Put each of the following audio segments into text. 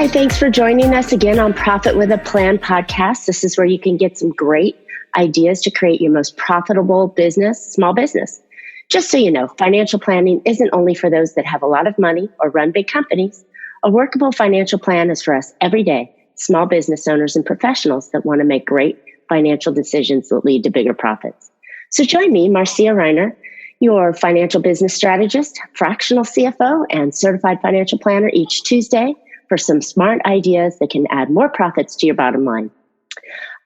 Hi, thanks for joining us again on Profit with a Plan podcast. This is where you can get some great ideas to create your most profitable business, small business. Just so you know, financial planning isn't only for those that have a lot of money or run big companies. A workable financial plan is for us everyday small business owners and professionals that want to make great financial decisions that lead to bigger profits. So join me, Marcia Reiner, your financial business strategist, fractional CFO, and certified financial planner each Tuesday for some smart ideas that can add more profits to your bottom line.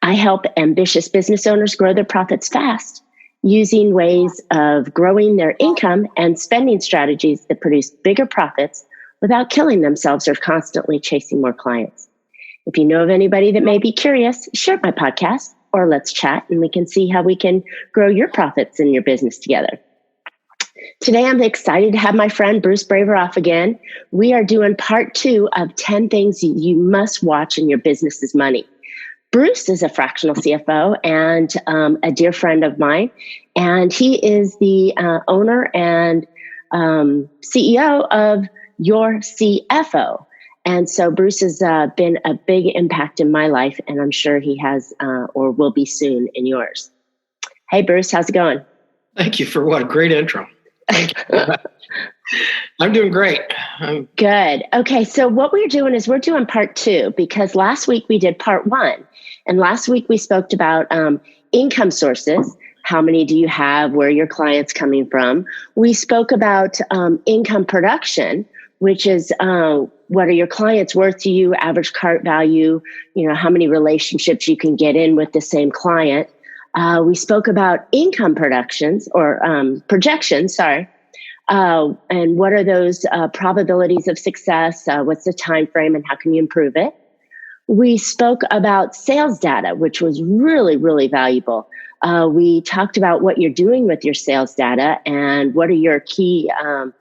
I help ambitious business owners grow their profits fast using ways of growing their income and spending strategies that produce bigger profits without killing themselves or constantly chasing more clients. If you know of anybody that may be curious, share my podcast or let's chat and we can see how we can grow your profits in your business together. Today, I'm excited to have my friend Bruce Braviroff again. We are doing part 2 of 10 things you must watch in your business's money. Bruce is a fractional CFO and a dear friend of mine, and he is the owner and CEO of Your CFO. And so Bruce has been a big impact in my life, and I'm sure he has or will be soon in yours. Hey, Bruce, how's it going? Thank you for what a great intro. Thank you. I'm doing great. Good. Okay, so what we're doing is we're doing part 2 because last week we did part 1. And last week we spoke about income sources. How many do you have? Where are your clients coming from? We spoke about income production, which is what are your clients worth to you, average cart value, how many relationships you can get in with the same client. We spoke about income projections, and what are those probabilities of success? What's the time frame, and how can you improve it? We spoke about sales data, which was really, really valuable. We talked about what you're doing with your sales data and what are your key or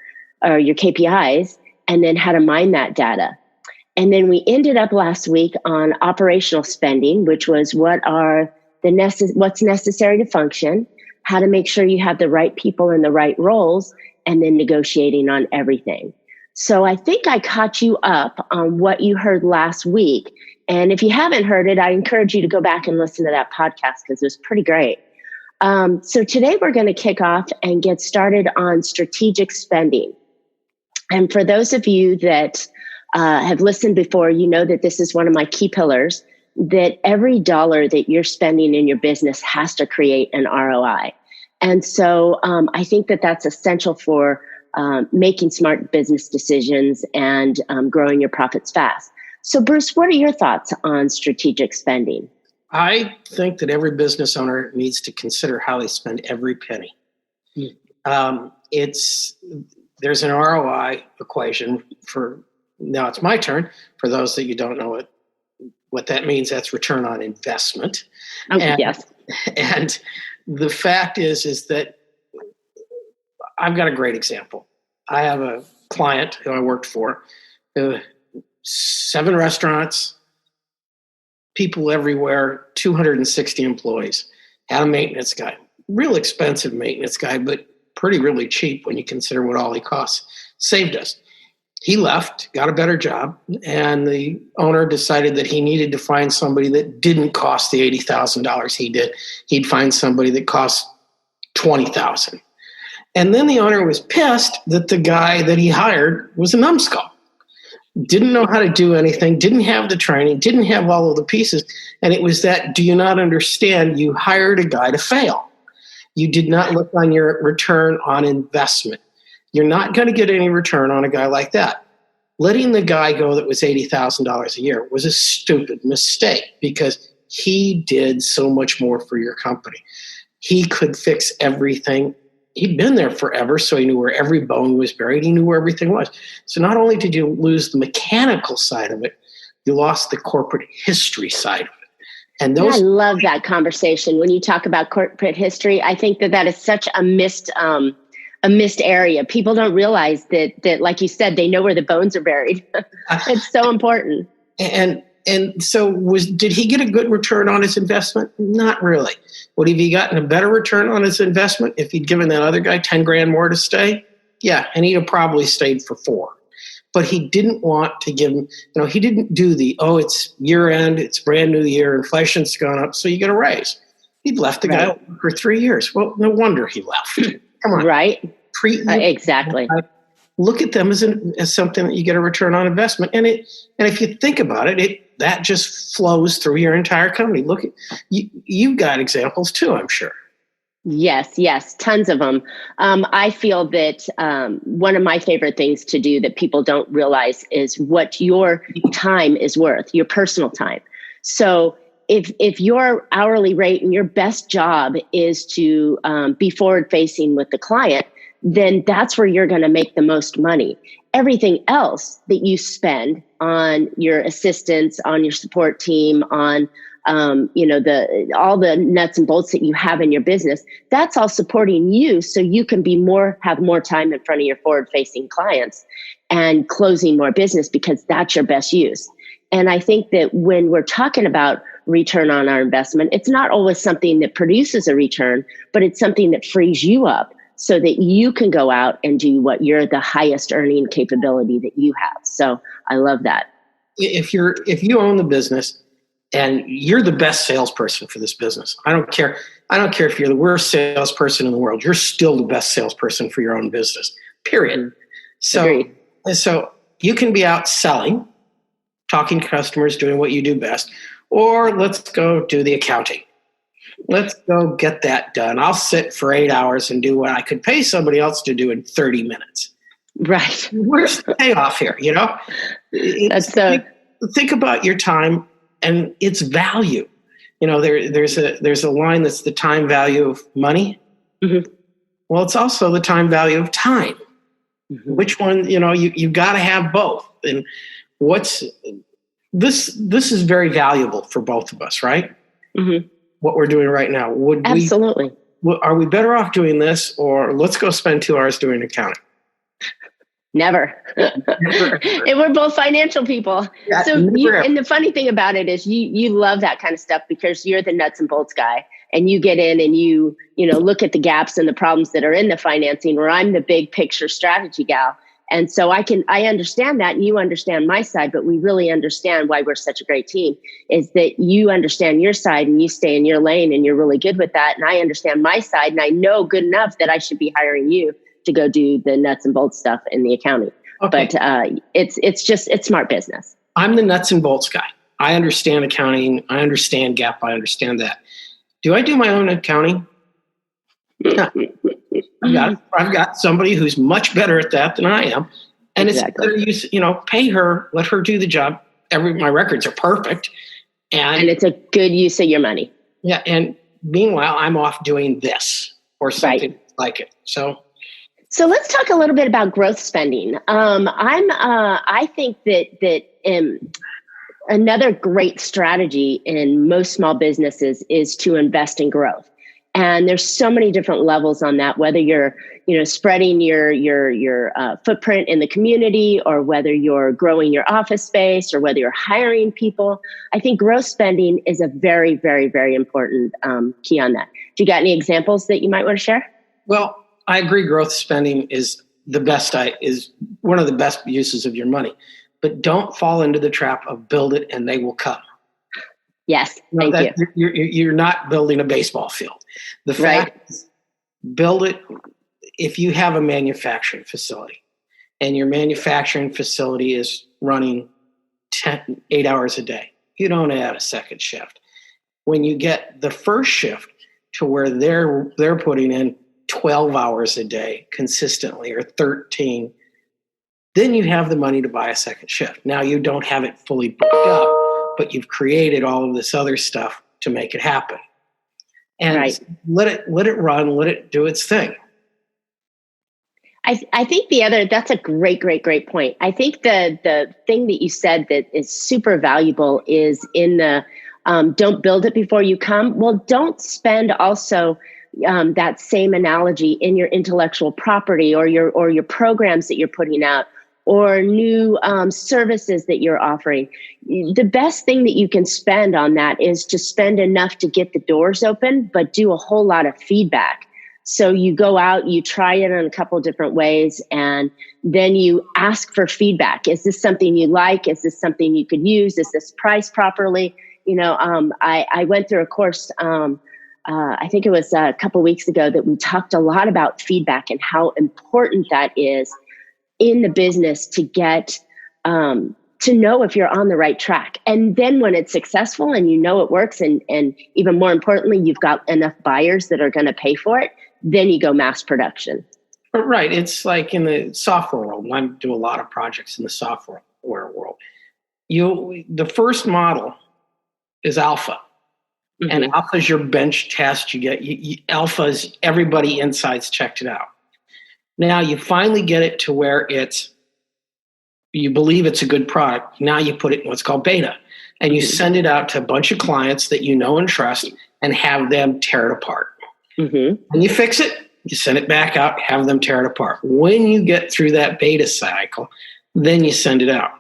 your KPIs, and then how to mine that data. And then we ended up last week on operational spending, which was what's necessary to function, how to make sure you have the right people in the right roles, and then negotiating on everything. So I think I caught you up on what you heard last week. And if you haven't heard it, I encourage you to go back and listen to that podcast because it was pretty great. So today we're going to kick off and get started on strategic spending. And for those of you that have listened before, you know that this is one of my key pillars, that every dollar that you're spending in your business has to create an ROI. And so I think that that's essential for making smart business decisions and growing your profits fast. So Bruce, what are your thoughts on strategic spending? I think that every business owner needs to consider how they spend every penny. There's an ROI equation now it's my turn. For those that you don't know what that means, that's return on investment. Okay, yes. And the fact is that I've got a great example. I have a client who I worked for, 7 restaurants, people everywhere, 260 employees, had a maintenance guy, real expensive maintenance guy, but really cheap when you consider what all he costs. Saved us. He left, got a better job, and the owner decided that he needed to find somebody that didn't cost the $80,000 he did. He'd find somebody that cost $20,000. And then the owner was pissed that the guy that he hired was a numbskull. Didn't know how to do anything, didn't have the training, didn't have all of the pieces. And it was that, do you not understand? You hired a guy to fail. You did not look on your return on investment. You're not going to get any return on a guy like that. Letting the guy go that was $80,000 a year was a stupid mistake because he did so much more for your company. He could fix everything. He'd been there forever, so he knew where every bone was buried. He knew where everything was. So not only did you lose the mechanical side of it, you lost the corporate history side of it. And I love that conversation. When you talk about corporate history, I think that is such a missed area. People don't realize that, like you said, they know where the bones are buried. It's so important. And so did he get a good return on his investment? Not really. Would he have gotten a better return on his investment if he'd given that other guy 10 grand more to stay? Yeah, and he'd have probably stayed for 4. but he didn't want to give him, he didn't do it's year end, it's brand new year, inflation's gone up, so you get a raise. He'd left the guy for 3 years. Well, no wonder he left. Come on. Right. Exactly. Look at them as something that you get a return on investment. And if you think about it, that just flows through your entire company. Look at you've got examples too, I'm sure. Yes, tons of them. I feel that one of my favorite things to do that people don't realize is what your time is worth, your personal time. So if your hourly rate and your best job is to be forward facing with the client, then that's where you're going to make the most money. Everything else that you spend on your assistants, on your support team, on all the nuts and bolts that you have in your business, that's all supporting you so you can have more time in front of your forward facing clients and closing more business, because that's your best use. And I think that when we're talking about return on our investment, it's not always something that produces a return, but it's something that frees you up so that you can go out and do what you're the highest earning capability that you have. So I love that. If you own the business and you're the best salesperson for this business, I don't care if you're the worst salesperson in the world, you're still the best salesperson for your own business, period. So you can be out selling, talking to customers, doing what you do best, or let's go do the accounting. Let's go get that done. I'll sit for 8 hours and do what I could pay somebody else to do in 30 minutes. Right. Where's the payoff here? Think about your time and its value. There's a line that's the time value of money. Mm-hmm. Well, it's also the time value of time. Mm-hmm. Which one? You've got to have both. And this is very valuable for both of us, right? Mm-hmm. What we're doing right now. Absolutely. Are we better off doing this, or let's go spend 2 hours doing accounting? Never. And we're both financial people. Yeah, so and the funny thing about it is you love that kind of stuff because you're the nuts and bolts guy, and you get in and you look at the gaps and the problems that are in the financing, where I'm the big picture strategy gal. And so I understand that, and you understand my side, but we really understand why we're such a great team is that you understand your side and you stay in your lane and you're really good with that. And I understand my side, and I know good enough that I should be hiring you to go do the nuts and bolts stuff in the accounting. Okay. But it's smart business. I'm the nuts and bolts guy. I understand accounting. I understand GAAP. I understand that. Do I do my own accounting? No. I've got somebody who's much better at that than I am. And exactly. It's pay her, let her do the job. My records are perfect. And it's a good use of your money. Yeah. And meanwhile, I'm off doing this or something like it. So let's talk a little bit about growth spending. I think that another great strategy in most small businesses is to invest in growth. And there's so many different levels on that, whether you're, spreading your footprint in the community, or whether you're growing your office space, or whether you're hiring people. I think growth spending is a very, very, very important key on that. Do you got any examples that you might want to share? Well, I agree. Growth spending is is one of the best uses of your money, but don't fall into the trap of build it and they will come. Yes, thank you. You're not building a baseball field. The fact is, build it if you have a manufacturing facility and your manufacturing facility is running 8 hours a day. You don't add a second shift. When you get the first shift to where they're putting in 12 hours a day consistently, or 13, then you have the money to buy a second shift. Now you don't have it fully booked up, but you've created all of this other stuff to make it happen. And let it run, let it do its thing. I think that's a great point. I think the thing that you said that is super valuable is in the don't build it before you come. Well, don't spend also that same analogy in your intellectual property or your programs that you're putting out, or new services that you're offering. The best thing that you can spend on that is to spend enough to get the doors open, but do a whole lot of feedback So you go out, you try it in a couple of different ways, and then you ask for feedback. Is this something you like? Is this something you could use? Is this priced properly? I went through a course, I think it was a couple of weeks ago, that we talked a lot about feedback and how important that is in the business to get to know if you're on the right track. And then when it's successful and you know it works, and even more importantly, you've got enough buyers that are going to pay for it, then you go mass production. Right. It's like in the software world. I do a lot of projects in the software world. The first model is alpha. Mm-hmm. And alpha is your bench test. You get alpha is everybody inside's checked it out. Now you finally get it to where you believe it's a good product. Now you put it in what's called beta, and you send it out to a bunch of clients that you know and trust, and have them tear it apart. Mm-hmm. And you fix it, you send it back out, have them tear it apart. When you get through that beta cycle, then you send it out.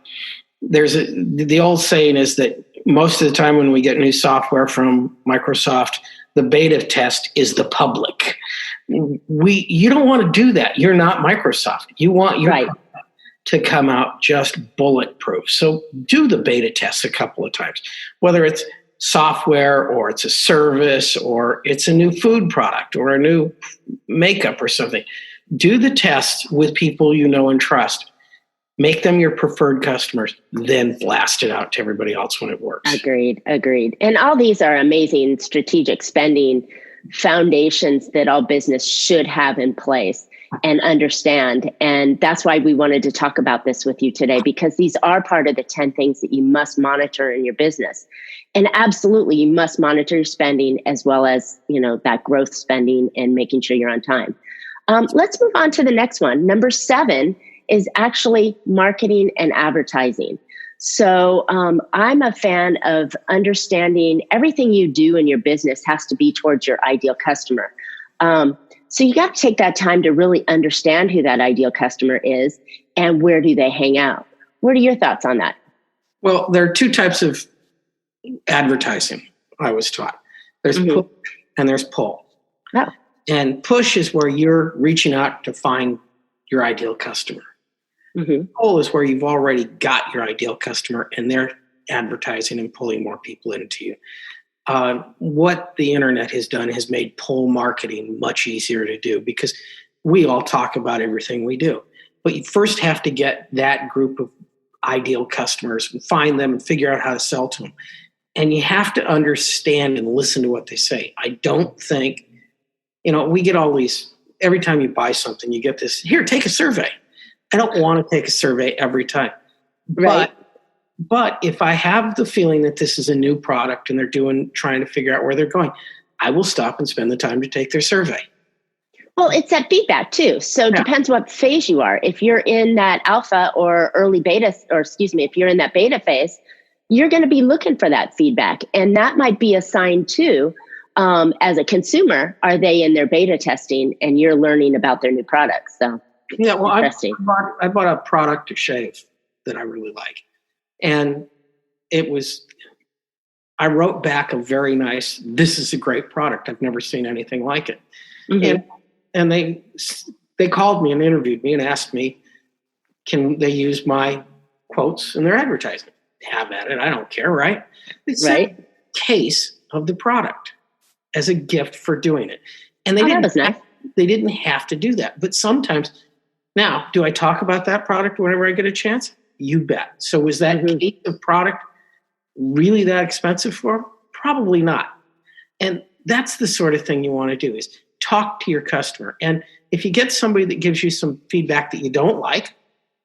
The old saying is that most of the time when we get new software from Microsoft, the beta test is the public. You don't want to do that. You're not Microsoft. You want your product to come out just bulletproof. So do the beta tests a couple of times, whether it's software or it's a service or it's a new food product or a new makeup or something. Do the tests with people you know and trust. Make them your preferred customers, then blast it out to everybody else when it works. Agreed. And all these are amazing strategic spending foundations that all business should have in place and understand. And that's why we wanted to talk about this with you today, because these are part of the 10 things that you must monitor in your business. And absolutely, you must monitor your spending as well as, that growth spending and making sure you're on time. Let's move on to the next one. Number 7 is actually marketing and advertising. So I'm a fan of understanding everything you do in your business has to be towards your ideal customer. So you got to take that time to really understand who that ideal customer is and where do they hang out. What are your thoughts on that? Well, there are 2 types of advertising I was taught. There's push and there's pull. Oh. And push is where you're reaching out to find your ideal customer. Mm-hmm. Pull is where you've already got your ideal customer and they're advertising and pulling more people into you. What the internet has done has made pull marketing much easier to do because we all talk about everything we do. But you first have to get that group of ideal customers and find them and figure out how to sell to them. And you have to understand and listen to what they say. I don't think, we get all these, every time you buy something, you get this, here, take a survey. I don't want to take a survey every time. Right. But if I have the feeling that this is a new product and they're trying to figure out where they're going, I will stop and spend the time to take their survey. Well, it's that feedback too. So it depends what phase you are. If you're in that alpha or early beta, if you're in that beta phase, you're going to be looking for that feedback. And that might be a sign too, as a consumer, are they in their beta testing and you're learning about their new products? So yeah, well, I bought a product to shave that I really like. And I wrote back a very nice, this is a great product. I've never seen anything like it. Mm-hmm. And they called me and interviewed me and asked me, can they use my quotes in their advertising? Have at it. I don't care, right? It's a case of the product as a gift for doing it. And they didn't have to do that. But sometimes, now, do I talk about that product whenever I get a chance? You bet. So was that case of product really that expensive for them? Probably not. And that's the sort of thing you want to do is talk to your customer. And if you get somebody that gives you some feedback that you don't like,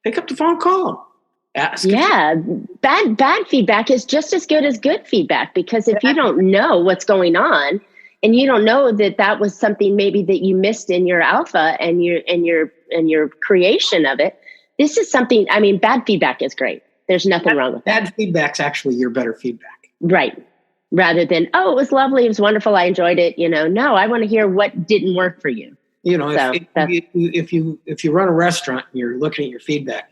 pick up the phone, call them. Ask. Yeah, bad feedback is just as good as good feedback, because if you don't know what's going on and you don't know that was something maybe that you missed in your alpha and your creation of it, this is something, bad feedback is great. There's nothing wrong with that. Bad feedback's actually your better feedback. Right. Rather than, oh, it was lovely, it was wonderful, I enjoyed it. No, I want to hear what didn't work for you. If you run a restaurant and you're looking at your feedback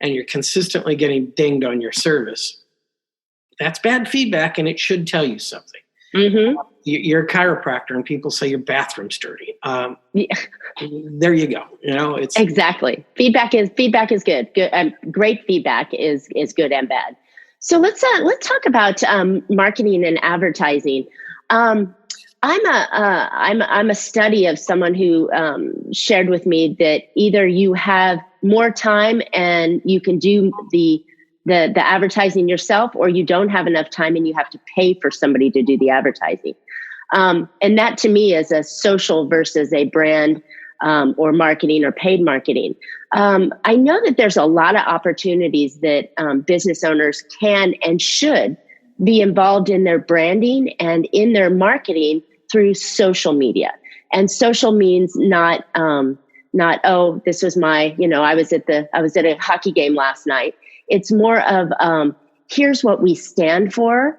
and you're consistently getting dinged on your service, that's bad feedback and it should tell you something. Mm-hmm. You're a chiropractor, and people say your bathroom's dirty. Yeah. There you go. It's exactly. Feedback is good. Good, great feedback is good and bad. So let's talk about marketing and advertising. I'm a study of someone who shared with me that either you have more time and you can do the advertising yourself, or you don't have enough time and you have to pay for somebody to do the advertising. And that to me is a social versus a brand or marketing or paid marketing. I know that there's a lot of opportunities that business owners can and should be involved in their branding and in their marketing through social media. And social means not this was my, I was at a hockey game last night. It's more of here's what we stand for.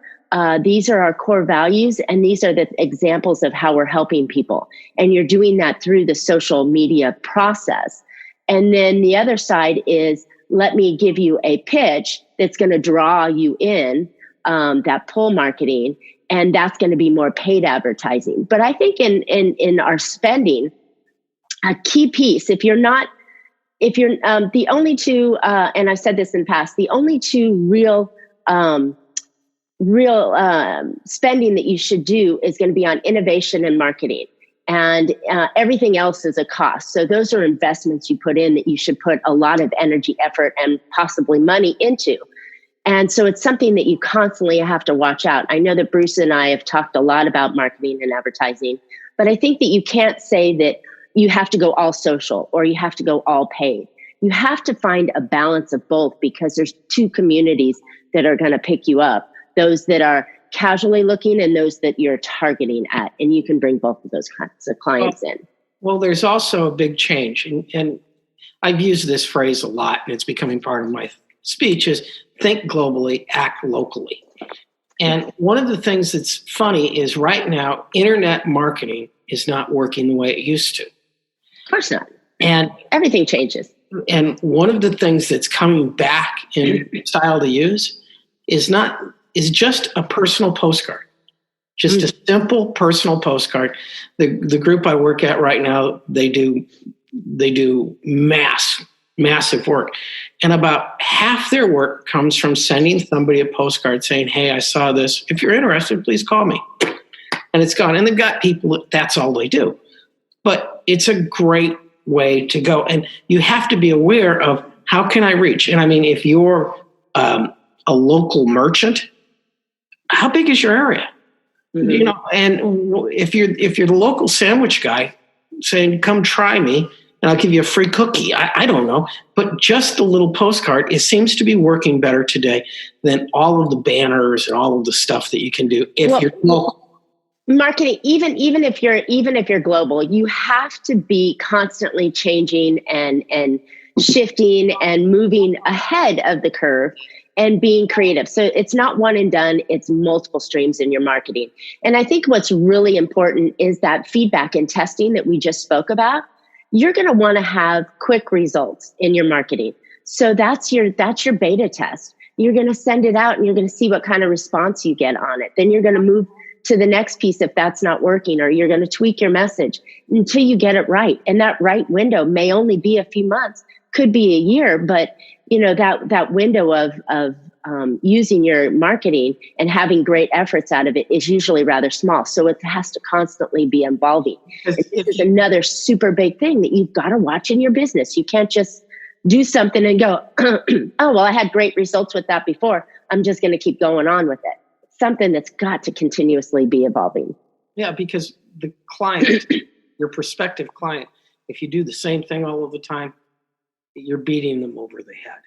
These are our core values, and these are the examples of how we're helping people. And you're doing that through the social media process. And then the other side is, let me give you a pitch that's going to draw you in, that pull marketing, and that's going to be more paid advertising. But I think in our spending, a key piece, if you're the only two, and I've said this in the past, the only two real spending that you should do is going to be on innovation and marketing, and everything else is a cost. So those are investments you put in that you should put a lot of energy, effort, and possibly money into. And so it's something that you constantly have to watch out. I know that Bruce and I have talked a lot about marketing and advertising, but I think that you can't say that you have to go all social or you have to go all paid. You have to find a balance of both, because there's two communities that are going to pick you up. Those that are casually looking and those that you're targeting at. And you can bring both of those kinds of clients in. Well, there's also a big change. And I've used this phrase a lot, and it's becoming part of my speech, is think globally, act locally. And one of the things that's funny is right now, internet marketing is not working the way it used to. Of course not. And everything changes. And one of the things that's coming back in style to use is just a personal postcard, just a simple personal postcard. The group I work at right now, they do massive work, and about half their work comes from sending somebody a postcard saying, "Hey, I saw this. If you're interested, please call me." And it's gone. And they've got people, that's all they do. But it's a great way to go. And you have to be aware of, how can I reach? And I mean, if you're a local merchant, how big is your area? Mm-hmm. And if you're the local sandwich guy saying, "Come try me and I'll give you a free cookie," I don't know. But just a little postcard, it seems to be working better today than all of the banners and all of the stuff that you can do if you're local. Marketing, even if you're global, you have to be constantly changing and shifting and moving ahead of the curve and being creative. So it's not one and done, it's multiple streams in your marketing. And I think what's really important is that feedback and testing that we just spoke about. You're going to want to have quick results in your marketing. So that's your beta test. You're going to send it out and you're going to see what kind of response you get on it. Then you're going to move to the next piece if that's not working, or you're going to tweak your message until you get it right. And that right window may only be a few months, could be a year, but that window of using your marketing and having great efforts out of it is usually rather small. So it has to constantly be evolving. This is another super big thing that you've got to watch in your business. You can't just do something and go, "Oh, well, I had great results with that before. I'm just going to keep going on with it." Something that's got to continuously be evolving. Yeah, because the client, your prospective client, if you do the same thing all of the time, you're beating them over the head.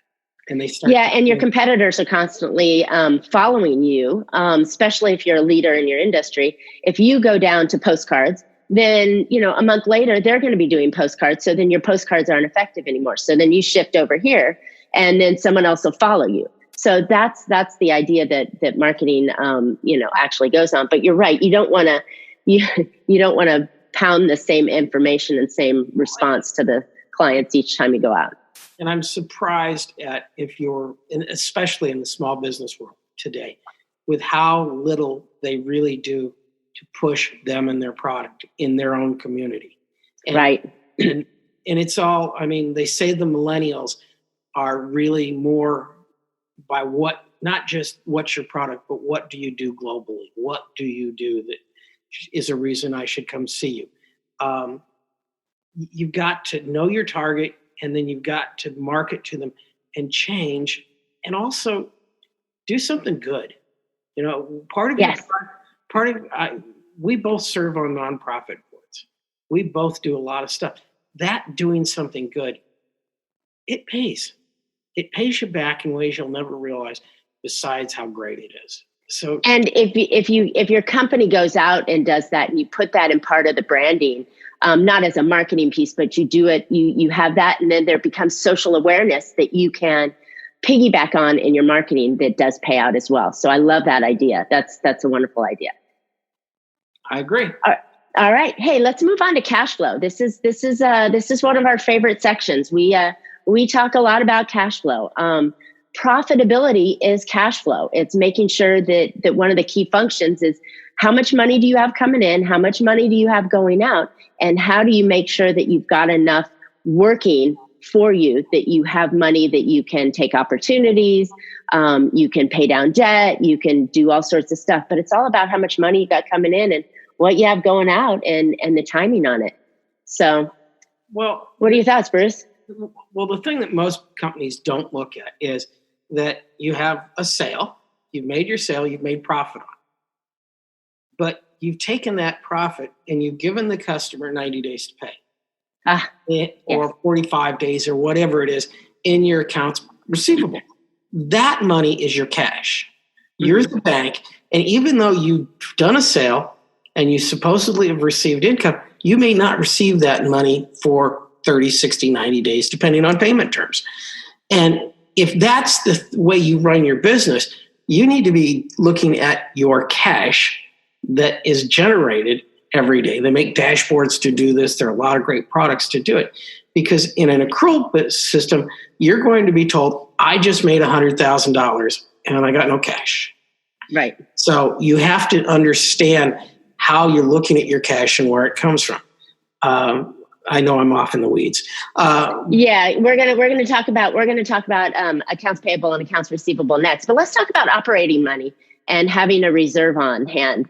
And they start. Yeah, and your competitors are constantly following you, especially if you're a leader in your industry. If you go down to postcards, then a month later they're going to be doing postcards. So then your postcards aren't effective anymore. So then you shift over here, and then someone else will follow you. So that's the idea that marketing actually goes on. But you're right. You don't want to pound the same information and same response to the clients each time you go out. And I'm surprised at especially in the small business world today, with how little they really do to push them and their product in their own community. And, right. And it's all, I mean, they say the millennials are really more by what, not just what's your product, but what do you do globally? What do you do that is a reason I should come see you? You've got to know your target, and then you've got to market to them and change, and also do something good. You know, we both serve on nonprofit boards. We both do a lot of stuff. That doing something good, it pays. It pays you back in ways you'll never realize, besides how great it is. So, and if your company goes out and does that, and you put that in part of the branding, not as a marketing piece, but you do it, you have that, and then there becomes social awareness that you can piggyback on in your marketing that does pay out as well. So I love that idea. That's a wonderful idea. I agree. All right. Hey, let's move on to cash flow. This is one of our favorite sections. We talk a lot about cash flow. Profitability is cash flow. It's making sure that one of the key functions is how much money do you have coming in? How much money do you have going out? And how do you make sure that you've got enough working for you, that you have money that you can take opportunities, you can pay down debt, you can do all sorts of stuff, but it's all about how much money you got coming in and what you have going out and the timing on it. So, well, what are your thoughts, Bruce? Well, the thing that most companies don't look at is that you have a sale, you've made your sale, you've made profit on it. But you've taken that profit and you've given the customer 90 days to pay. Or 45 days or whatever it is in your accounts receivable. That money is your cash. You're the bank. And even though you've done a sale and you supposedly have received income, you may not receive that money for 30, 60, 90 days, depending on payment terms. And if that's the way you run your business, you need to be looking at your cash that is generated every day. They make dashboards to do this. There are a lot of great products to do it. Because in an accrual system, you're going to be told, I just made $100,000 and I got no cash. Right. So you have to understand how you're looking at your cash and where it comes from. I know I'm off in the weeds. Yeah, we're gonna talk about accounts payable and accounts receivable next. But let's talk about operating money and having a reserve on hand.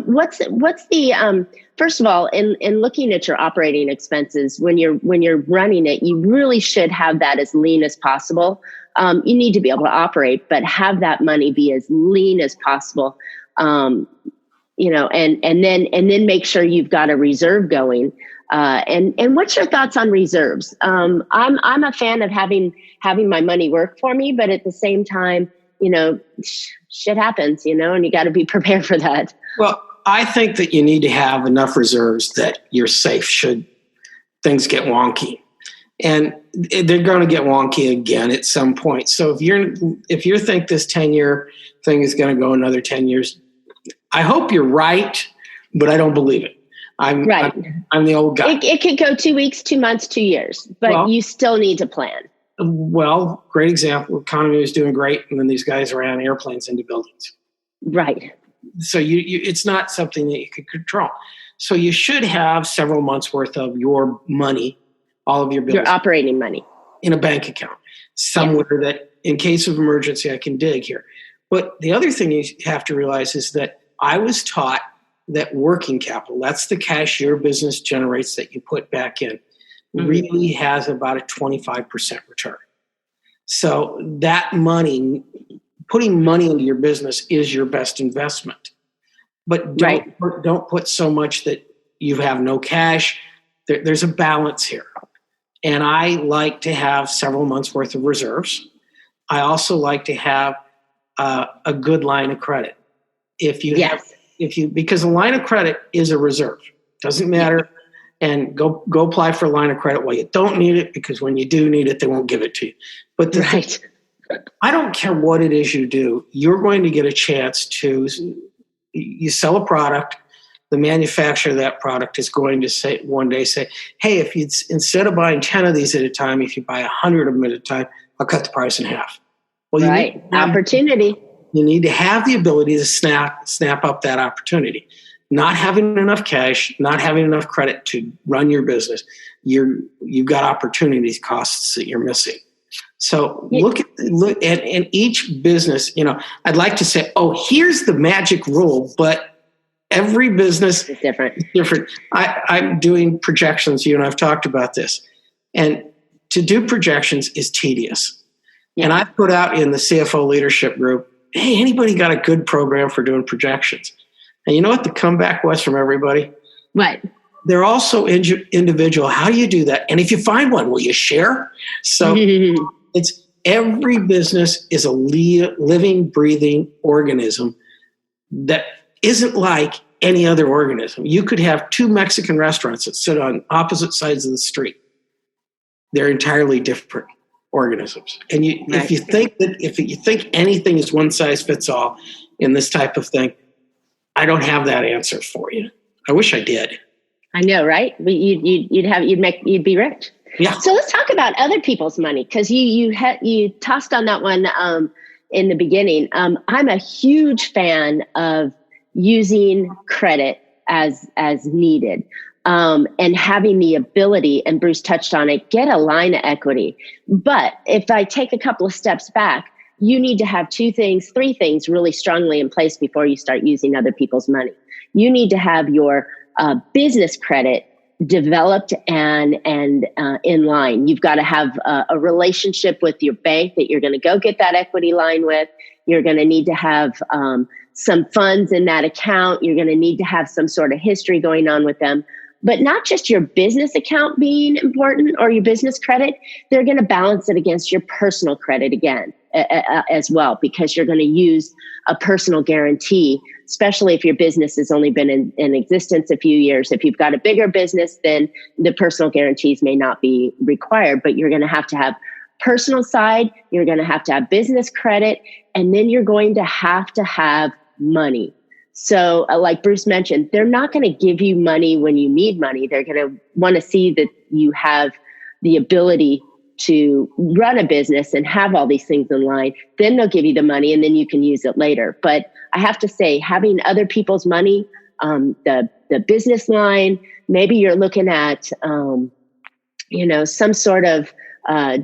What's the first of all, in looking at your operating expenses when you're running it, you really should have that as lean as possible. You need to be able to operate, but have that money be as lean as possible. And then make sure you've got a reserve going. And what's your thoughts on reserves? I'm a fan of having my money work for me, but at the same time, shit happens, and you got to be prepared for that. Well, I think that you need to have enough reserves that you're safe should things get wonky. And they're going to get wonky again at some point. So if you think this 10-year thing is going to go another 10 years, I hope you're right, but I don't believe it. I'm the old guy. It could go 2 weeks, 2 months, 2 years, but you still need to plan. Well, great example. Economy was doing great, and then these guys ran airplanes into buildings. Right. So it's not something that you could control. So you should have several months worth of your money, all of your bills, your operating money, in a bank account somewhere that, in case of emergency, I can dig here. But the other thing you have to realize is that I was taught that working capital, that's the cash your business generates that you put back in, really has about a 25% return. So that money, putting money into your business is your best investment. But don't put so much that you have no cash. There's a balance here. And I like to have several months worth of reserves. I also like to have a good line of credit. Because a line of credit is a reserve. Doesn't matter. And go apply for a line of credit while you don't need it, because when you do need it, they won't give it to you. But I don't care what it is you do. You're going to get a chance to, you sell a product, the manufacturer of that product is going to one day say, hey, if you instead of buying 10 of these at a time, if you buy 100 of them at a time, I'll cut the price in half. Well, opportunity. You need to have the ability to snap up that opportunity. not having enough cash, not having enough credit to run your business, you've got opportunities costs that you're missing. So look at in each business, I'd like to say, oh, here's the magic rule, but every business is different. I'm doing projections. You and I've talked about this. And to do projections is tedious. Yeah. And I put out in the CFO leadership group, hey, anybody got a good program for doing projections? And you know what the comeback was from everybody? What? They're also individual. How do you do that? And if you find one, will you share? So it's every business is a living, breathing organism that isn't like any other organism. You could have two Mexican restaurants that sit on opposite sides of the street. They're entirely different organisms. And if you think anything is one size fits all in this type of thing, I don't have that answer for you. I wish I did. I know, right? You'd be rich. Yeah. So let's talk about other people's money, because you tossed on that one in the beginning. I'm a huge fan of using credit as needed, and having the ability, and Bruce touched on it, get a line of equity. But if I take a couple of steps back, you need to have three things really strongly in place before you start using other people's money. You need to have your business credit developed and in line. You've got to have a relationship with your bank that you're going to go get that equity line with. You're going to need to have some funds in that account. You're going to need to have some sort of history going on with them. But not just your business account being important or your business credit, they're going to balance it against your personal credit again as well, because you're going to use a personal guarantee, especially if your business has only been in existence a few years. If you've got a bigger business, then the personal guarantees may not be required, but you're going to have personal side, you're going to have business credit, and then you're going to have money. So like Bruce mentioned, they're not going to give you money when you need money. They're going to want to see that you have the ability to run a business and have all these things in line. Then they'll give you the money and then you can use it later. But I have to say, having other people's money, the business line, maybe you're looking at, some sort of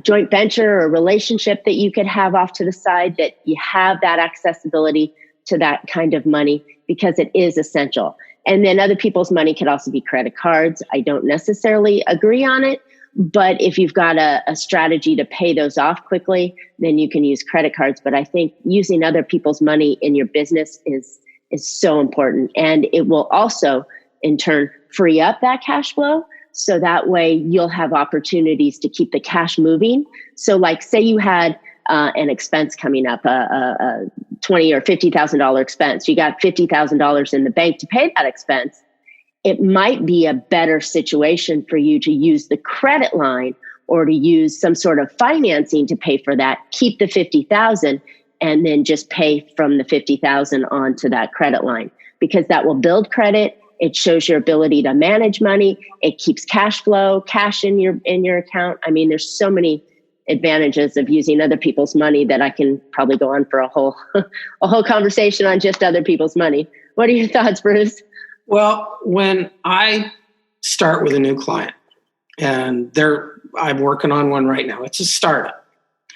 joint venture or relationship that you could have off to the side, that you have that accessibility to that kind of money, because it is essential. And then other people's money could also be credit cards. I don't necessarily agree on it, but if you've got a strategy to pay those off quickly, then you can use credit cards. But I think using other people's money in your business is so important. And it will also, in turn, free up that cash flow. So that way you'll have opportunities to keep the cash moving. So like, say you had an expense coming up, a $20,000 or $50,000 expense. You got $50,000 in the bank to pay that expense. It might be a better situation for you to use the credit line or to use some sort of financing to pay for that. Keep the $50,000 and then just pay from the $50,000 onto that credit line, because that will build credit. It shows your ability to manage money. It keeps cash in your account. I mean, there's so many advantages of using other people's money that I can probably go on for a whole conversation on just other people's money. What are your thoughts, Bruce? Well, when I start with a new client, and I'm working on one right now, it's a startup.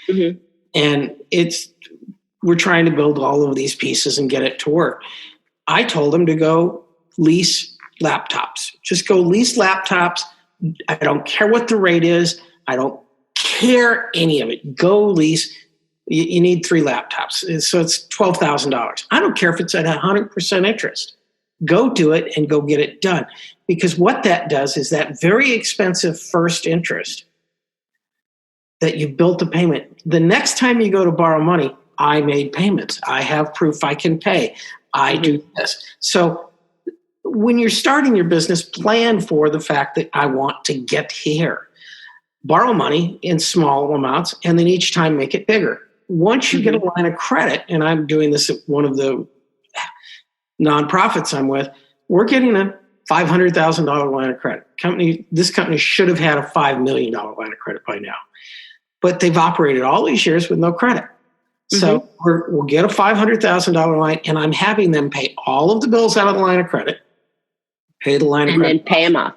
Mm-hmm. And we're trying to build all of these pieces and get it to work. I told them to go lease laptops. Just go lease laptops. I don't care what the rate is. I don't care any of it. Go lease. You need 3 laptops. So it's $12,000. I don't care if it's at 100% interest. Go do it and go get it done. Because what that does is that very expensive first interest that you built a payment. The next time you go to borrow money, I made payments. I have proof I can pay. I do this. So when you're starting your business, plan for the fact that I want to get here. Borrow money in small amounts, and then each time make it bigger. Once you get a line of credit, and I'm doing this at one of the nonprofits I'm with, we're getting a $500,000 line of credit. This company should have had a $5 million line of credit by now, but they've operated all these years with no credit. So we'll get a $500,000 line, and I'm having them pay all of the bills out of the line of credit. pay the line of credit, and then pay them off.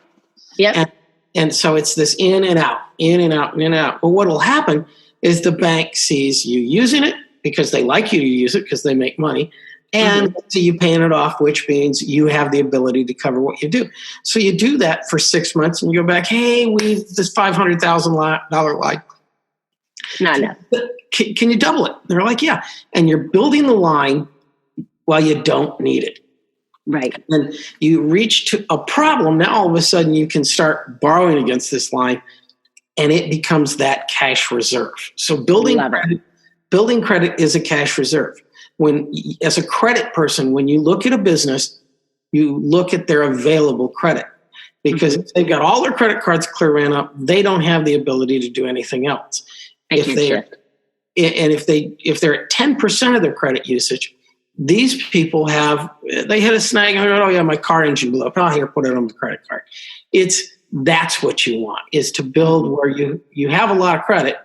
Yep. And so it's this in and out, in and out, in and out. But what will happen is the bank sees you using it because they like you to use it because they make money. And so you paying it off, which means you have the ability to cover what you do. So you do that for 6 months and you go back, hey, this $500,000 line. Not enough. Can you double it? They're like, yeah. And you're building the line while you don't need it. Right. And you reach to a problem. Now all of a sudden you can start borrowing against this line and it becomes that cash reserve. So building credit is a cash reserve. When, as a credit person, when you look at a business, you look at their available credit, because if they've got all their credit cards clear ran up, they don't have the ability to do anything else. If they're at 10% of their credit usage, these people they hit a snag. Oh yeah, my car engine blew up. Oh, here, put it on my credit card. That's what you want, is to build where you have a lot of credit,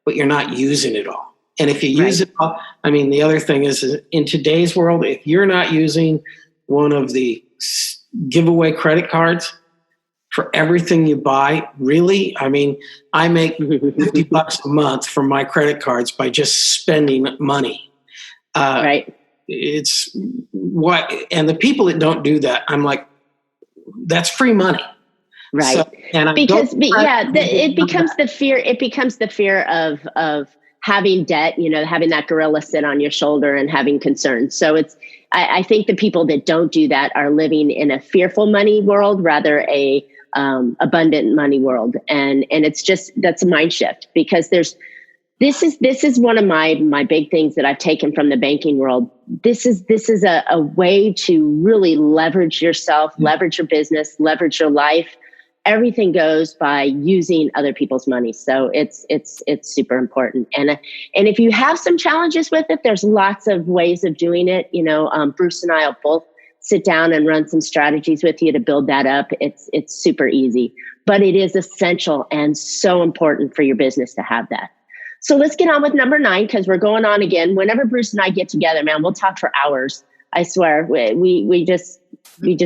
but you're not using it all. And if you use it all, I mean, the other thing is in today's world, if you're not using one of the giveaway credit cards for everything you buy, really, I mean, I make $50 a month from my credit cards by just spending money. It's what, and the people that don't do that, I'm like, that's free money. Right. So, it becomes the fear. It becomes the fear of having debt, having that gorilla sit on your shoulder and having concerns. So I think the people that don't do that are living in a fearful money world, rather a abundant money world. And it's just, that's a mind shift, because this is one of my big things that I've taken from the banking world. This is a way to really leverage yourself, leverage your business, leverage your life. Everything goes by using other people's money. So it's super important. And if you have some challenges with it, there's lots of ways of doing it. Bruce and I will both sit down and run some strategies with you to build that up. It's super easy, but it is essential and so important for your business to have that. So let's get on with number 9, because we're going on again. Whenever Bruce and I get together, man, we'll talk for hours. I swear, we just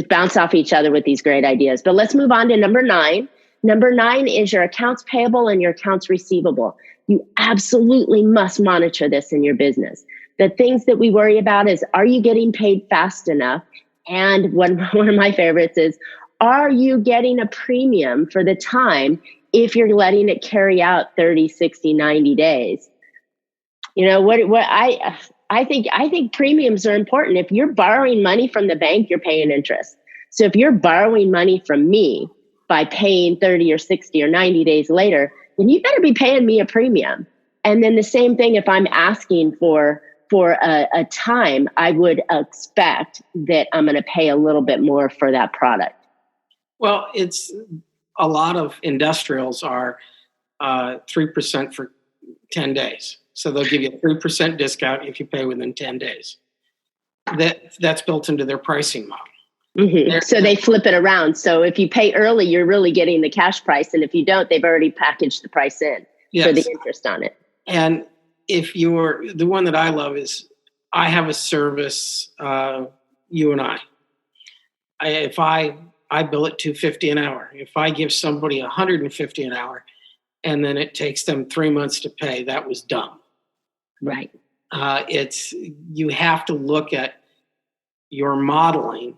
bounce off each other with these great ideas. But let's move on to number 9. Number 9 is your accounts payable and your accounts receivable. You absolutely must monitor this in your business. The things that we worry about is, are you getting paid fast enough? And one of my favorites is, are you getting a premium for the time if you're letting it carry out 30, 60, 90 days? I think premiums are important. If you're borrowing money from the bank, you're paying interest. So if you're borrowing money from me by paying 30 or 60 or 90 days later, then you better be paying me a premium. And then the same thing, if I'm asking for a time, I would expect that I'm going to pay a little bit more for that product. Well, it's a lot of industrials are 3% for 10 days. So they'll give you a 3% discount if you pay within 10 days. That's built into their pricing model. Mm-hmm. So they flip it around. So if you pay early, you're really getting the cash price. And if you don't, they've already packaged the price in for the interest on it. And if the one that I love is, I have a service, you and I. If I bill it $250 an hour. If I give somebody $150 an hour and then it takes them 3 months to pay, that was dumb. Right. You have to look at your modeling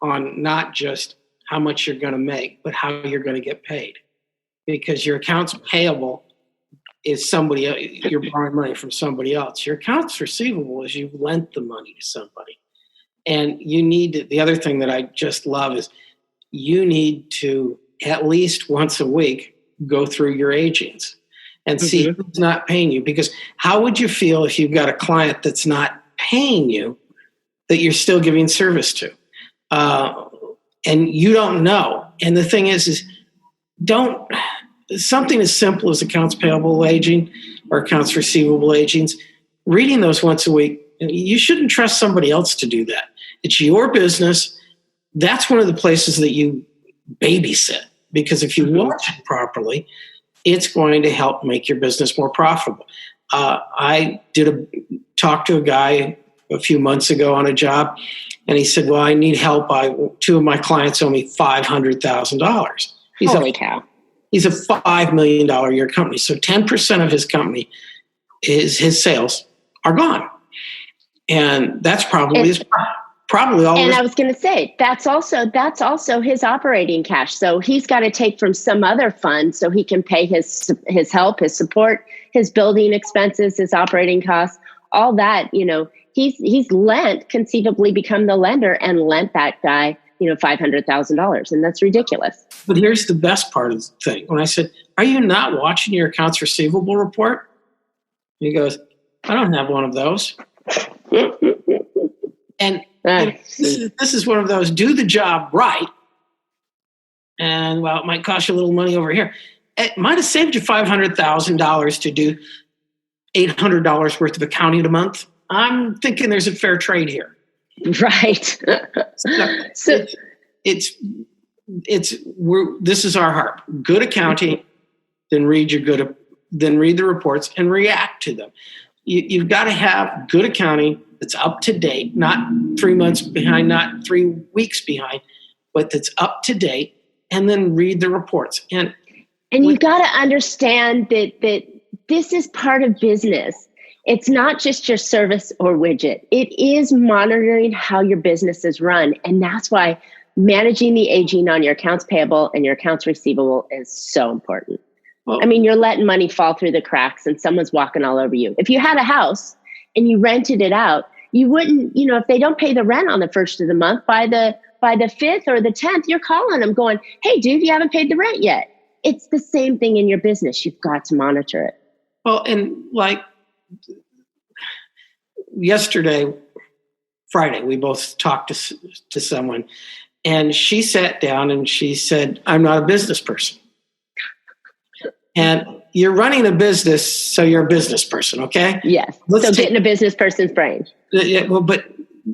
on not just how much you're going to make, but how you're going to get paid. Because your accounts payable is you're borrowing money from somebody else. Your accounts receivable is you've lent the money to somebody. And the other thing that I just love is, you need to at least once a week go through your agings and see who's not paying you. Because how would you feel if you've got a client that's not paying you that you're still giving service to? And you don't know. And the thing is something as simple as accounts payable aging or accounts receivable agings, reading those once a week, you shouldn't trust somebody else to do that. It's your business. That's one of the places that you babysit, because if you watch it properly, it's going to help make your business more profitable. I talked to a guy a few months ago on a job, And he said, well, I need help. Two of my clients owe me $500,000. Holy cow. He's a $5 million a year company. So 10% of his company, his sales are gone. And that's probably all. And I was going to say, that's also his operating cash. So he's got to take from some other fund so he can pay his help, his support, his building expenses, his operating costs, all that. He's conceivably become the lender and lent that guy, $500,000. And that's ridiculous. But here's the best part of the thing. When I said, are you not watching your accounts receivable report? He goes, I don't have one of those. And this is one of those, do the job right. And, well, it might cost you a little money over here. It might have saved you $500,000 to do $800 worth of accounting a month. I'm thinking there's a fair trade here. Right. So this is our heart. Good accounting, then read the reports and react to them. You've got to have good accounting that's up to date, not 3 months behind, not 3 weeks behind, but that's up to date, and then read the reports. And you've got to understand that this is part of business. It's not just your service or widget. It is monitoring how your business is run. And that's why managing the aging on your accounts payable and your accounts receivable is so important. Well, you're letting money fall through the cracks and someone's walking all over you. If you had a house and you rented it out, you wouldn't, if they don't pay the rent on the first of the month, by the 5th or the 10th, you're calling them going, hey, dude, you haven't paid the rent yet. It's the same thing in your business. You've got to monitor it. Well, and like yesterday, Friday, we both talked to someone, and she sat down and she said, I'm not a business person. And you're running a business, so you're a business person, okay? Yes. So get in a business person's brain. Yeah, well, but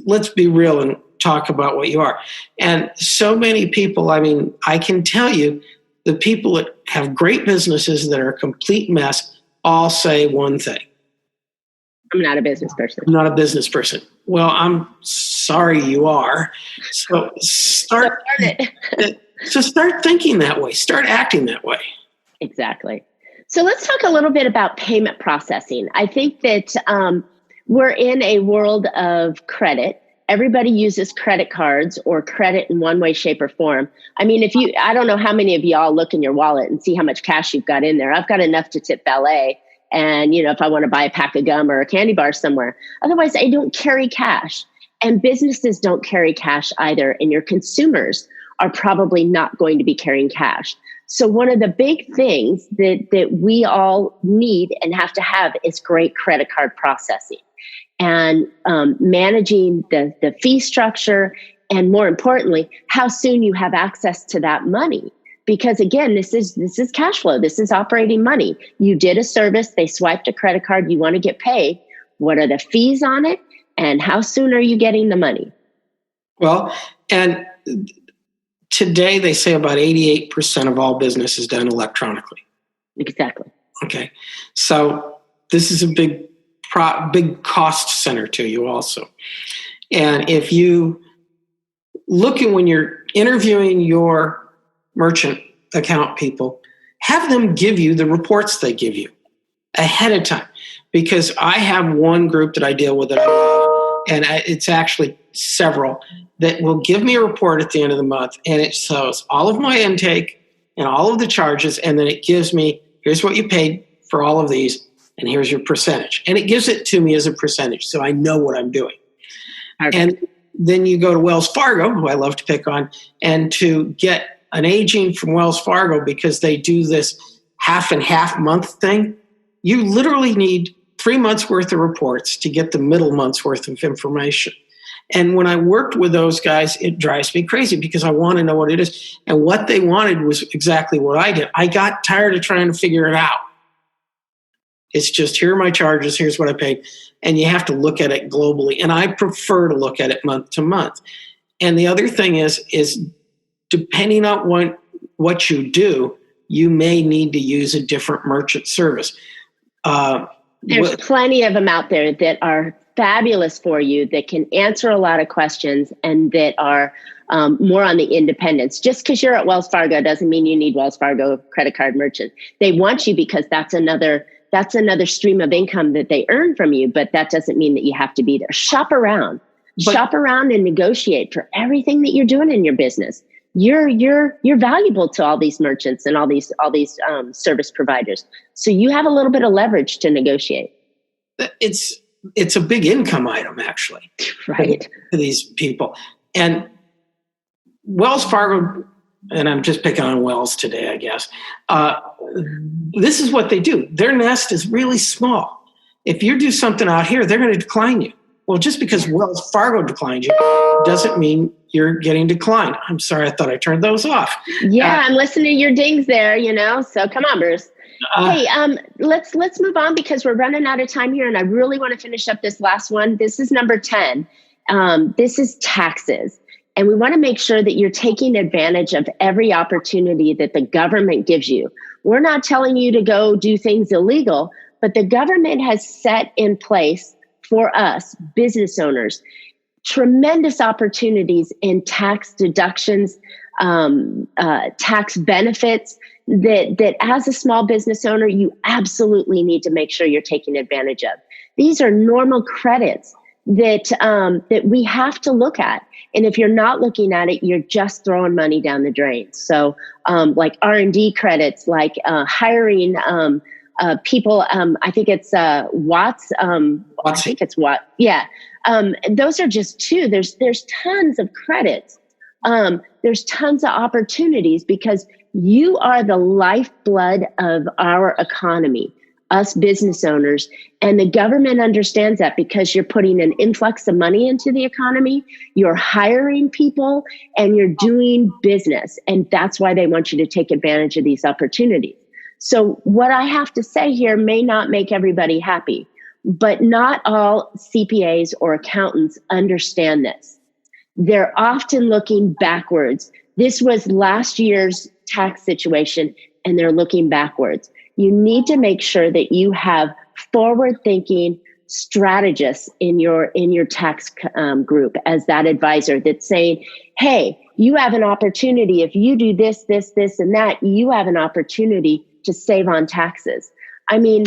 let's be real and talk about what you are. And so many people, I can tell you, the people that have great businesses that are a complete mess all say one thing. I'm not a business person. I'm not a business person. Well, I'm sorry you are. So start thinking that way. Start acting that way. Exactly. So let's talk a little bit about payment processing. I think that we're in a world of credit. Everybody uses credit cards or credit in one way, shape, or form. I don't know how many of y'all look in your wallet and see how much cash you've got in there. I've got enough to tip ballet. And, if I want to buy a pack of gum or a candy bar somewhere. Otherwise, I don't carry cash. And businesses don't carry cash either. And your consumers are probably not going to be carrying cash. So one of the big things that we all need and have to have is great credit card processing and managing the fee structure. And more importantly, how soon you have access to that money. Because again, this is cash flow. This is operating money. You did a service, they swiped a credit card, you want to get paid. What are the fees on it? And how soon are you getting the money? Well, and today they say about 88% of all business is done electronically. Exactly. Okay. So this is a big cost center to you also. And if you look at when you're interviewing your merchant account people, have them give you the reports they give you ahead of time. Because I have one group that I deal with, and it's actually several, that will give me a report at the end of the month, and it shows all of my intake and all of the charges, and then it gives me, here's what you paid for all of these, and here's your percentage. And it gives it to me as a percentage, so I know what I'm doing. Okay. And then you go to Wells Fargo, who I love to pick on, and to get an aging from Wells Fargo, because they do this half and half month thing, you literally need 3 months worth of reports to get the middle month's worth of information. And when I worked with those guys, it drives me crazy because I want to know what it is. And what they wanted was exactly what I did. I got tired of trying to figure it out. It's just, here are my charges, here's what I paid. And you have to look at it globally. And I prefer to look at it month to month. And the other thing is depending on what you do, you may need to use a different merchant service. There's plenty of them out there that are fabulous for you, that can answer a lot of questions, and that are more on the independence. Just because you're at Wells Fargo doesn't mean you need Wells Fargo credit card merchant. They want you because that's another stream of income that they earn from you, but that doesn't mean that you have to be there. Shop around and negotiate for everything that you're doing in your business. You're valuable to all these merchants and all these service providers. So you have a little bit of leverage to negotiate. It's a big income item, actually, right, to these people. And Wells Fargo, and I'm just picking on Wells today, I guess. This is what they do. Their nest is really small. If you do something out here, they're going to decline you. Well, just because Wells Fargo declined you doesn't mean you're getting declined. I'm sorry, I thought I turned those off. Yeah, I'm listening to your dings there, so come on, Bruce. Hey, let's move on because we're running out of time here, and I really want to finish up this last one. This is number 10. This is taxes. And we want to make sure that you're taking advantage of every opportunity that the government gives you. We're not telling you to go do things illegal, but the government has set in place for us, business owners, tremendous opportunities in tax deductions, tax benefits that as a small business owner, you absolutely need to make sure you're taking advantage of. These are normal credits that we have to look at. And if you're not looking at it, you're just throwing money down the drain. So like R&D credits, like hiring people, I think it's Watts. I think it's Watt. Yeah. Those are just two. There's tons of credits. There's tons of opportunities because you are the lifeblood of our economy, us business owners. And the government understands that because you're putting an influx of money into the economy, you're hiring people, and you're doing business. And that's why they want you to take advantage of these opportunities. So what I have to say here may not make everybody happy, but not all CPAs or accountants understand this. They're often looking backwards. This was last year's tax situation, and they're looking backwards. You need to make sure that you have forward-thinking strategists in your tax group as that advisor that's saying, hey, you have an opportunity. If you do this, this, this, and that, you have an opportunity to save on taxes. I mean,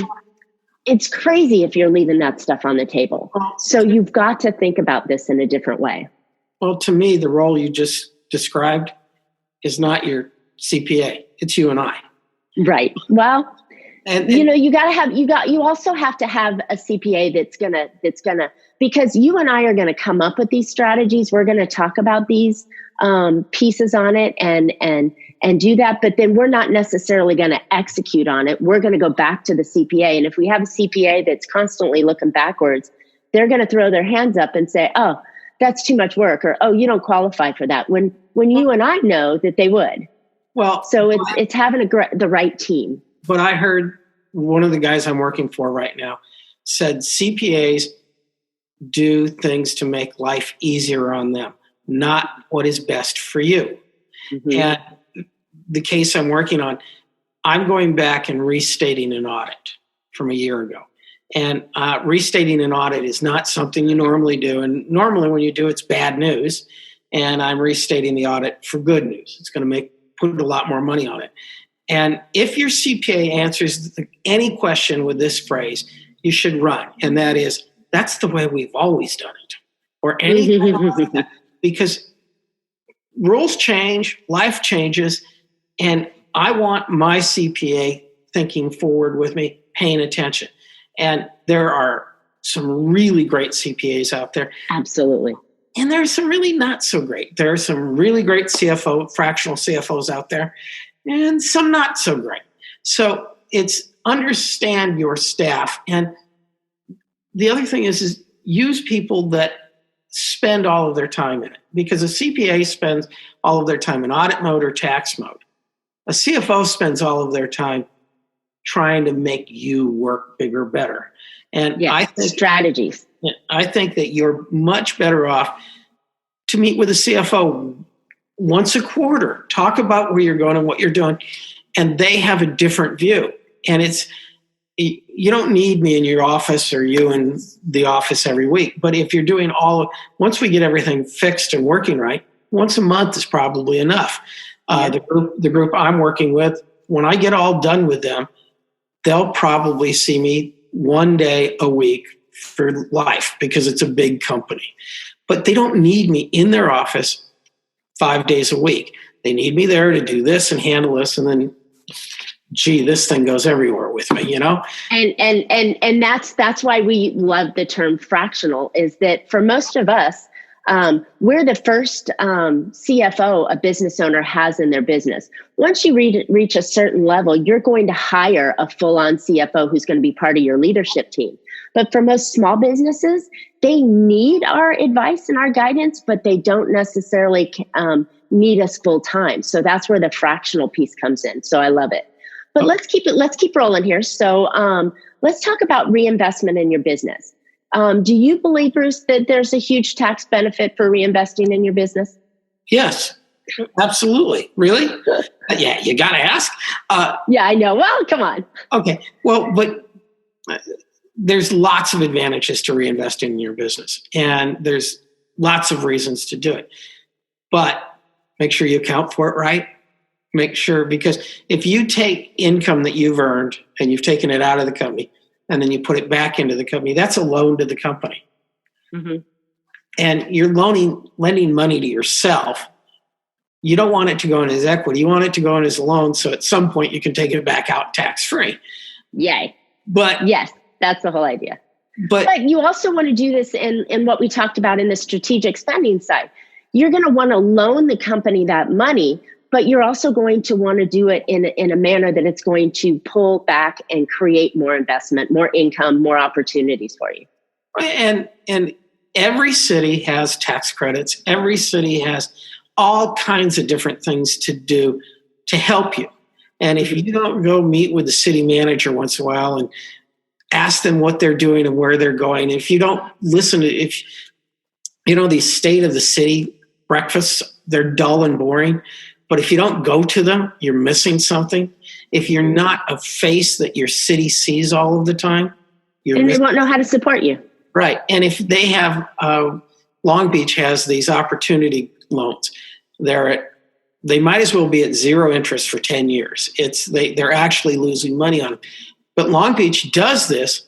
it's crazy if you're leaving that stuff on the table. So you've got to think about this in a different way. Well, to me, the role you just described is not your CPA. It's you and I. Right. Well, and you also have to have a CPA that's gonna, because you and I are going to come up with these strategies. We're going to talk about these pieces on it and do that, but then we're not necessarily going to execute on it. We're going to go back to the CPA. And if we have a CPA that's constantly looking backwards, they're going to throw their hands up and say, oh, that's too much work, or, oh, you don't qualify for that, when you and I know that they would. Well, so it's having the right team. But I heard one of the guys I'm working for right now said CPAs do things to make life easier on them, not what is best for you. Mm-hmm. And the case I'm working on, I'm going back and restating an audit from a year ago. And restating an audit is not something you normally do. And normally when you do, it's bad news. And I'm restating the audit for good news. It's going to put a lot more money on it. And if your CPA answers any question with this phrase, you should run. And that is, that's the way we've always done it. Or anything like that. Because rules change, life changes, and I want my CPA thinking forward with me, paying attention. And there are some really great CPAs out there. Absolutely. And there are some really not so great. There are some really great fractional CFOs out there, and some not so great. So it's understand your staff. And the other thing is use people that spend all of their time in it. Because a CPA spends all of their time in audit mode or tax mode. A CFO spends all of their time trying to make you work bigger, better. And yes, I think strategies. I think that you're much better off to meet with a CFO once a quarter, talk about where you're going and what you're doing, and they have a different view. And you don't need me in your office or you in the office every week. But if you're doing once we get everything fixed and working right, once a month is probably enough. The group I'm working with, when I get all done with them, they'll probably see me one day a week for life because it's a big company. But they don't need me in their office 5 days a week. They need me there to do this and handle this, and then, gee, this thing goes everywhere with me, And that's why we love the term fractional, is that for most of us, we're the first CFO a business owner has in their business. Once you reach a certain level, you're going to hire a full-on CFO who's going to be part of your leadership team. But for most small businesses, they need our advice and our guidance, but they don't necessarily need us full time. So that's where the fractional piece comes in. So I love it. But let's keep rolling here. So let's talk about reinvestment in your business. Do you believe, Bruce, that there's a huge tax benefit for reinvesting in your business? Yes, absolutely. Really? Yeah, you got to ask. Yeah, I know. Well, come on. Okay. Well, but there's lots of advantages to reinvesting in your business, and there's lots of reasons to do it. But make sure you account for it right. Make sure, because if you take income that you've earned and you've taken it out of the company and then you put it back into the company, that's a loan to the company. Mm-hmm. And you're lending money to yourself. You don't want it to go in as equity. You want it to go in as a loan, so at some point you can take it back out tax-free. Yay. But yes, that's the whole idea. But you also want to do this in what we talked about in the strategic spending side. You're going to want to loan the company that money, but you're also going to want to do it in a manner that it's going to pull back and create more investment, more income, more opportunities for you. And every city has tax credits. Every city has all kinds of different things to do to help you. And if you don't go meet with the city manager once in a while and ask them what they're doing and where they're going, if you don't listen to, these state of the city breakfasts, they're dull and boring. But if you don't go to them, you're missing something. If you're not a face that your city sees all of the time, they won't know how to support you. Right. And if they have, Long Beach has these opportunity loans. They might as well be at zero interest for 10 years. They're actually losing money on it. But Long Beach does this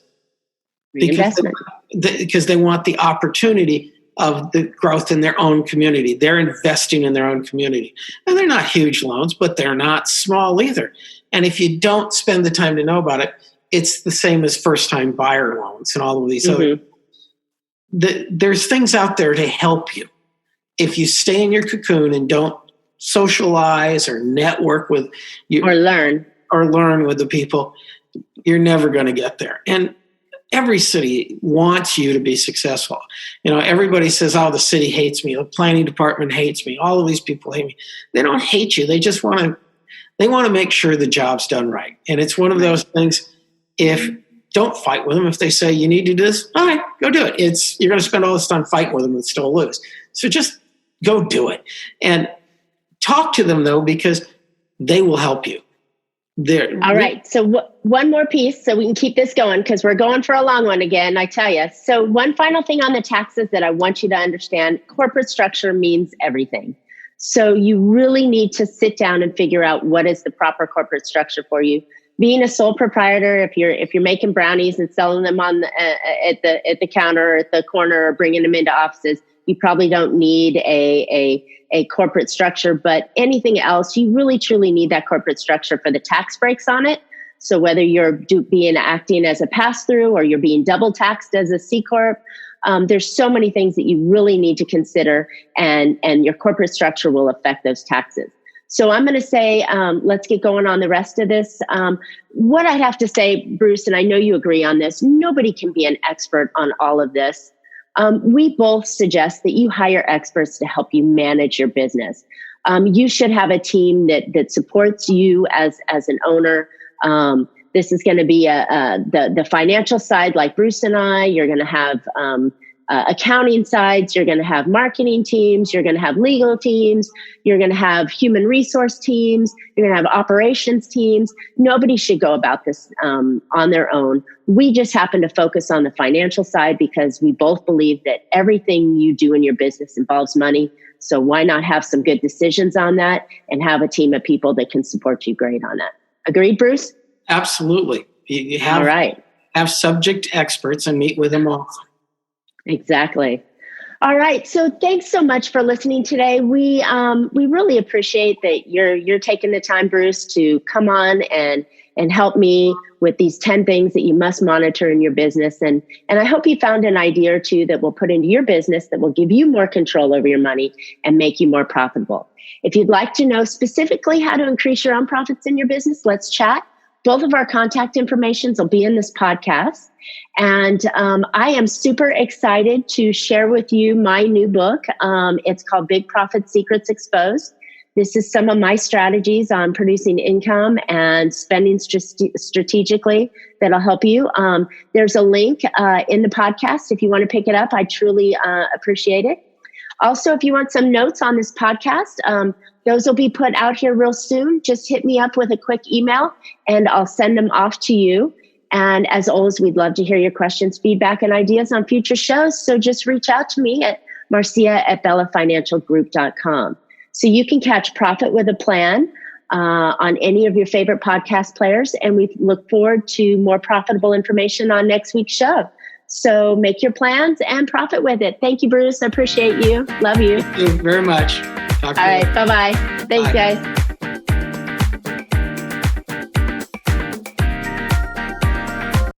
because they want the opportunity of the growth in their own community. They're investing in their own community. And they're not huge loans, but they're not small either. And if you don't spend the time to know about it, it's the same as first-time buyer loans and all of these other. There's things out there to help you. If you stay in your cocoon and don't socialize or network with you, or learn with the people, you're never going to get there. And every city wants you to be successful. Everybody says, "Oh, the city hates me. The planning department hates me. All of these people hate me." They don't hate you. They just want to make sure the job's done right. And it's one of those things. Don't fight with them. If they say you need to do this, all right, go do it. You're going to spend all this time fighting with them and still lose. So just go do it. And talk to them, though, because they will help you. All right. So one more piece so we can keep this going, because we're going for a long one again, I tell you. So one final thing on the taxes that I want you to understand: corporate structure means everything. So you really need to sit down and figure out what is the proper corporate structure for you. Being a sole proprietor, if you're making brownies and selling them on at the counter or at the corner or bringing them into offices, you probably don't need a corporate structure. But anything else, you really truly need that corporate structure for the tax breaks on it. So whether you're acting as a pass-through or you're being double taxed as a C corp, there's so many things that you really need to consider, and your corporate structure will affect those taxes. So I'm going to say, let's get going on the rest of this. What I'd have to say, Bruce, and I know you agree on this, nobody can be an expert on all of this. We both suggest that you hire experts to help you manage your business. You should have a team that supports you as an owner. This is going to be the financial side, like Bruce and I. You're going to have accounting sides, you're going to have marketing teams, you're going to have legal teams, you're going to have human resource teams, you're going to have operations teams. Nobody should go about this on their own. We just happen to focus on the financial side because we both believe that everything you do in your business involves money. So why not have some good decisions on that and have a team of people that can support you great on that? Agreed, Bruce? Absolutely. You have, all right. Have subject experts and meet with them all. Exactly. All right. So thanks so much for listening today. We really appreciate that you're taking the time, Bruce, to come on and help me with these 10 things that you must monitor in your business. And I hope you found an idea or two that will put into your business that will give you more control over your money and make you more profitable. If you'd like to know specifically how to increase your own profits in your business, let's chat. Both of our contact informations will be in this podcast. And I am super excited to share with you my new book. It's called Big Profit Secrets Exposed. This is some of my strategies on producing income and spending strategically that'll help you. There's a link in the podcast if you want to pick it up. I truly appreciate it. Also, if you want some notes on this podcast, those will be put out here real soon. Just hit me up with a quick email and I'll send them off to you. And as always, we'd love to hear your questions, feedback, and ideas on future shows. So just reach out to me at marcia@bellafinancialgroup.com. So you can catch Profit with a Plan on any of your favorite podcast players. And we look forward to more profitable information on next week's show. So make your plans and profit with it. Thank you, Bruce. I appreciate you. Love you. Thank you very much. All right. Bye-bye. Thanks, guys.